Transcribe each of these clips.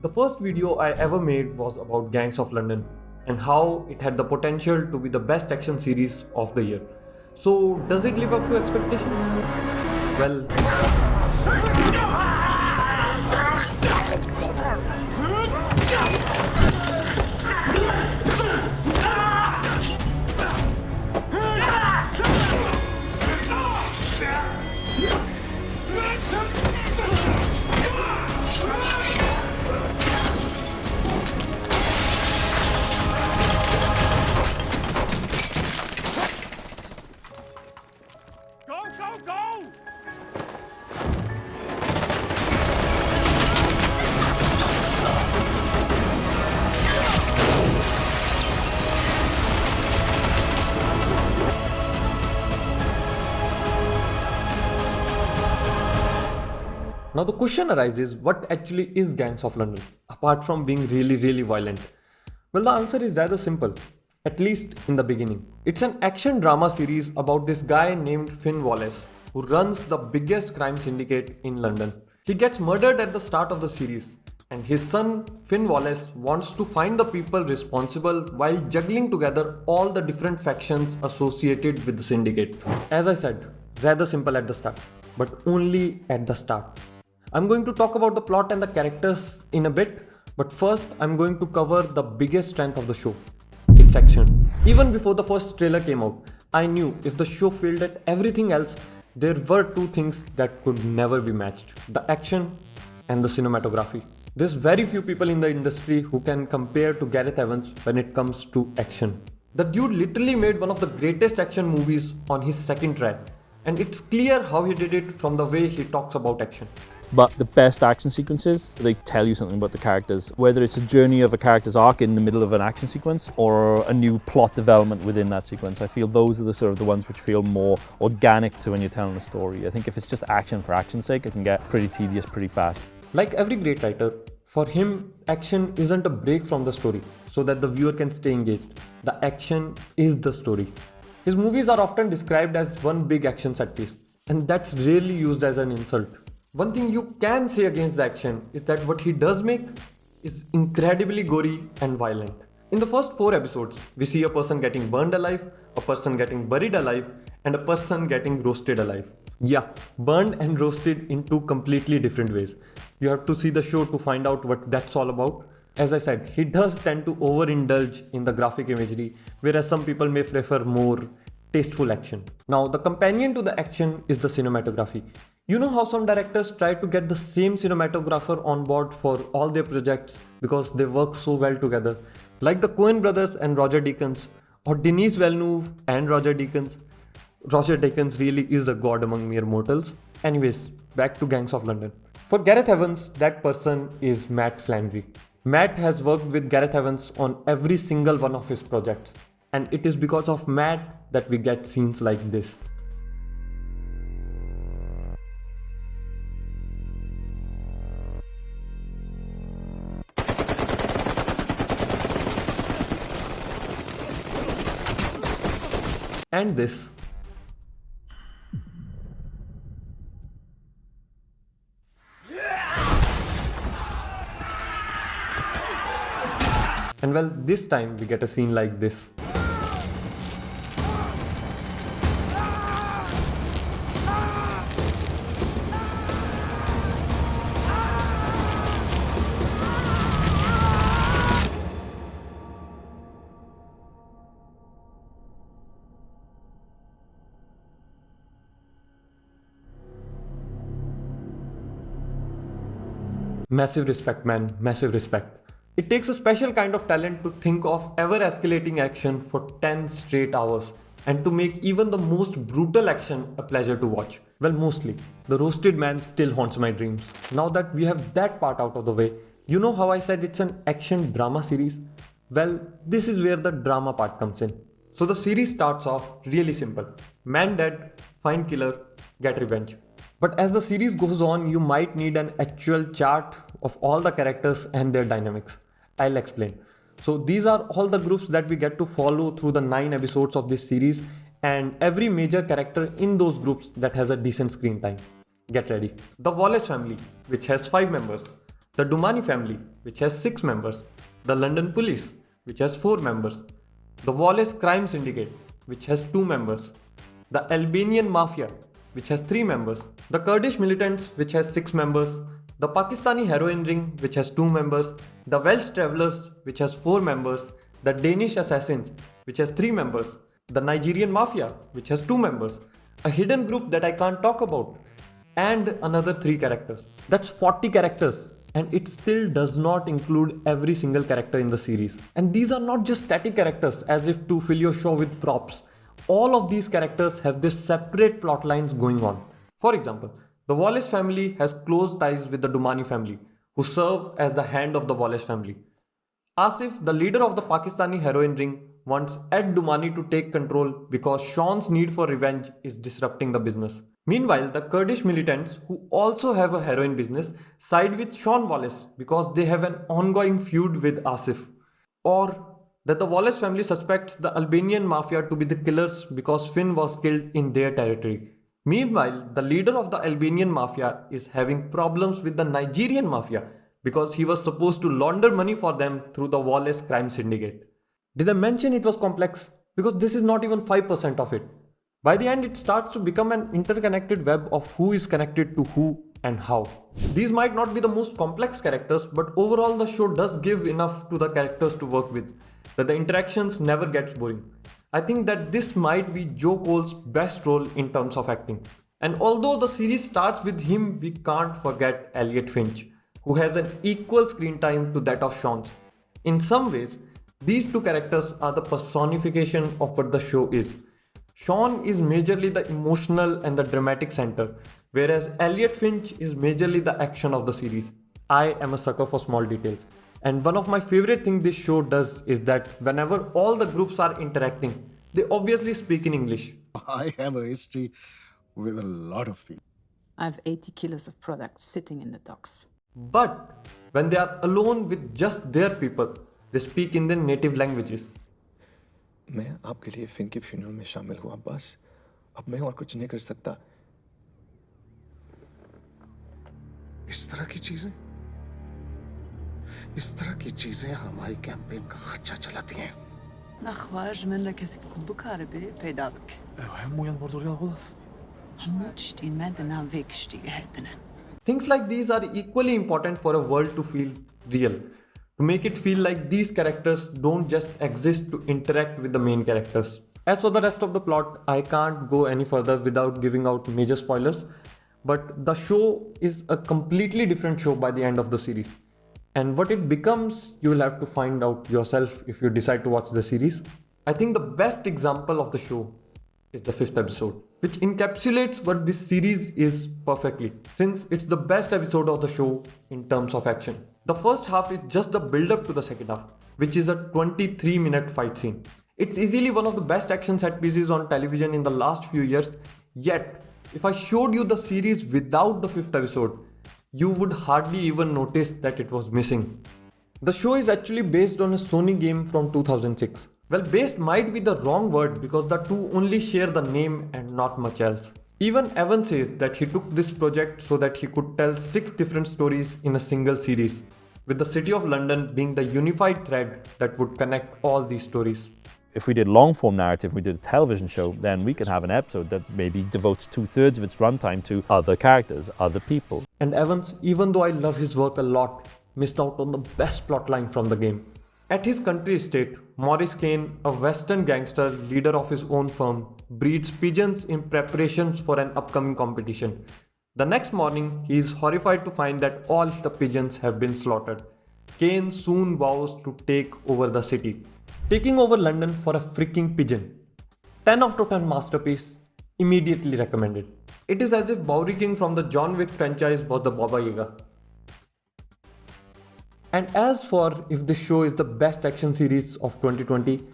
The first video I ever made was about Gangs of London and how it had the potential to be the best action series of the year. So, does it live up to expectations? Well, Go, go, go! now the question arises, what actually is Gangs of London, apart from being really violent? Well, the answer is rather simple, at least in the beginning. It's an action drama series about this guy named Finn Wallace, who runs the biggest crime syndicate in London. He gets murdered at the start of the series, and his son Finn Wallace wants to find the people responsible while juggling together all the different factions associated with the syndicate. As I said, rather simple at the start, but only at the start. I'm going to talk about the plot and the characters in a bit, but first I'm going to cover the biggest strength of the show. Its action. Even before the first trailer came out, I knew if the show failed at everything else, there were two things that could never be matched: the action and the cinematography. There's very few people in the industry who can compare to Gareth Evans when it comes to action. The dude literally made one of the greatest action movies on his second try, and it's clear how he did it from the way he talks about action. But the best action sequences, they tell you something about the characters. Whether it's a journey of a character's arc in the middle of an action sequence or a new plot development within that sequence, I feel those are the sort of the ones which feel more organic to when you're telling a story. I think if it's just action for action's sake, it can get pretty tedious pretty fast. Like every great writer, for him, action isn't a break from the story so that the viewer can stay engaged. The action is the story. His movies are often described as one big action set piece, and that's rarely used as an insult. One thing you can say against the action is that what he does make is incredibly gory and violent. In the first 4 episodes, we see a person getting burned alive, a person getting buried alive, and a person getting roasted alive. Yeah, burned and roasted in two completely different ways. You have to see the show to find out what that's all about. As I said, he does tend to overindulge in the graphic imagery, whereas some people may prefer more tasteful action. Now, the companion to the action is the cinematography. You know how some directors try to get the same cinematographer on board for all their projects because they work so well together, like the Coen brothers and Roger Deakins, or Denis Villeneuve and Roger Deakins. Roger Deakins really is a god among mere mortals. Anyways, back to Gangs of London. For Gareth Evans, that person is Matt Flannery. Matt has worked with Gareth Evans on every single one of his projects, and it is because of Matt that we get scenes like this. And this. And well, this time we get a scene like this. Massive respect, man, massive respect. It takes a special kind of talent to think of ever escalating action for 10 straight hours and to make even the most brutal action a pleasure to watch. Well, mostly. The Roasted Man still haunts my dreams. Now that we have that part out of the way, you know how I said it's an action drama series? Well, this is where the drama part comes in. So the series starts off really simple. Man dead, find killer, get revenge. But as the series goes on, you might need an actual chart of all the characters and their dynamics. I'll explain. So these are all the groups that we get to follow through the 9 episodes of this series, and every major character in those groups that has a decent screen time. Get ready. The Wallace family, which has 5 members. the Dumani family, which has 6 members, the London Police, which has 4 members, the Wallace Crime Syndicate, which has 2 members, the Albanian Mafia, which has 3 members, the Kurdish Militants, which has 6 members, the Pakistani Heroin Ring, which has 2 members, the Welsh Travellers, which has 4 members, the Danish Assassins, which has 3 members, the Nigerian Mafia, which has 2 members, a hidden group that I can't talk about, and another 3 characters. That's 40 characters, and it still does not include every single character in the series. And these are not just static characters as if to fill your show with props. All of these characters have their separate plot lines going on. For example, the Wallace family has close ties with the Dumani family, who serve as the hand of the Wallace family. Asif, the leader of the Pakistani heroin ring, wants Ed Dumani to take control because Sean's need for revenge is disrupting the business. Meanwhile, the Kurdish militants, who also have a heroin business, side with Sean Wallace because they have an ongoing feud with Asif. Or that the Wallace family suspects the Albanian mafia to be the killers because Finn was killed in their territory. Meanwhile, the leader of the Albanian mafia is having problems with the Nigerian mafia because he was supposed to launder money for them through the Wallace Crime Syndicate. Did I mention it was complex? Because this is not even 5% of it. By the end, it starts to become an interconnected web of who is connected to who and how. These might not be the most complex characters, but overall the show does give enough to the characters to work with, that the interactions never gets boring. I think that this might be Joe Cole's best role in terms of acting. And although the series starts with him, we can't forget Elliot Finch, who has an equal screen time to that of Sean's. In some ways, these two characters are the personification of what the show is. Sean is majorly the emotional and the dramatic center, whereas Elliot Finch is majorly the action of the series. I am a sucker for small details. And one of my favorite things this show does is that whenever all the groups are interacting, they obviously speak in English. I have a history with a lot of people. I have 80 kilos of product sitting in the docks. But when they are alone with just their people, they speak in their native languages. मैं आपके लिए fin के funeral में शामिल हुआ बस अब मैं और कुछ नहीं कर सकता इस तरह की चीजें हमारी कैंपेन का खर्चा चलाती हैं. نخواج من كاسك بكاربي بيدابك. هم ينبردوا ريال غلص. هموتشتين مادنا فيكشتي هدنا. Things like these are equally important for a world to feel real, to make it feel like these characters don't just exist to interact with the main characters. As for the rest of the plot, I can't go any further without giving out major spoilers, but the show is a completely different show by the end of the series. And what it becomes, you will have to find out yourself if you decide to watch the series. I think the best example of the show is the 5th episode, which encapsulates what this series is perfectly, since it's the best episode of the show in terms of action. The first half is just the build-up to the second half, which is a 23-minute fight scene. It's easily one of the best action set pieces on television in the last few years, yet if I showed you the series without the 5th episode, you would hardly even notice that it was missing. The show is actually based on a Sony game from 2006. Well, based might be the wrong word because the two only share the name and not much else. Even Evan says that he took this project so that he could tell 6 different stories in a single series, with the city of London being the unified thread that would connect all these stories. If we did long form narrative, we did a television show, then we could have an episode that maybe devotes 2/3 of its runtime to other characters, other people. And Evans, even though I love his work a lot, missed out on the best plotline from the game. At his country estate, Maurice Kane, a Western gangster leader of his own firm, breeds pigeons in preparations for an upcoming competition. The next morning, he is horrified to find that all the pigeons have been slaughtered. Kane soon vows to take over the city, taking over London for a freaking pigeon. 10 out of 10 masterpiece, immediately recommended. It is as if Bowery King from the John Wick franchise was the Baba Yaga. And as for if this show is the best action series of 2020,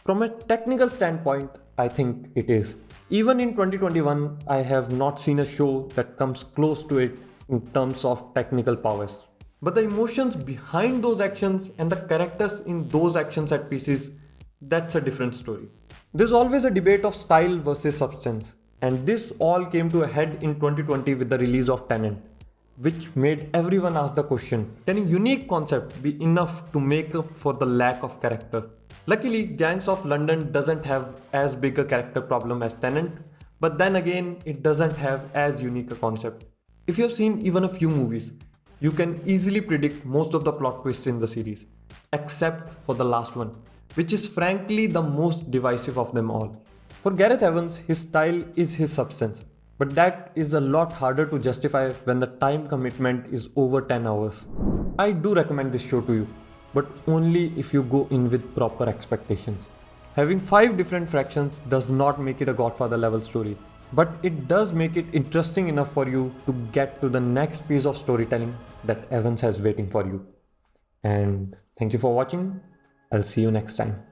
from a technical standpoint, I think it is. Even in 2021, I have not seen a show that comes close to it in terms of technical powers. But the emotions behind those actions and the characters in those action set pieces, that's a different story. There's always a debate of style versus substance, and this all came to a head in 2020 with the release of Tenet. which made everyone ask the question, can a unique concept be enough to make up for the lack of character? Luckily, Gangs of London doesn't have as big a character problem as Tenet, but then again, it doesn't have as unique a concept. If you have seen even a few movies, you can easily predict most of the plot twists in the series, except for the last one, which is frankly the most divisive of them all. For Gareth Evans, his style is his substance, but that is a lot harder to justify when the time commitment is over 10 hours. I do recommend this show to you, but only if you go in with proper expectations. Having 5 different fractions does not make it a Godfather level story, but it does make it interesting enough for you to get to the next piece of storytelling that Evans has waiting for you. And thank you for watching. I'll see you next time.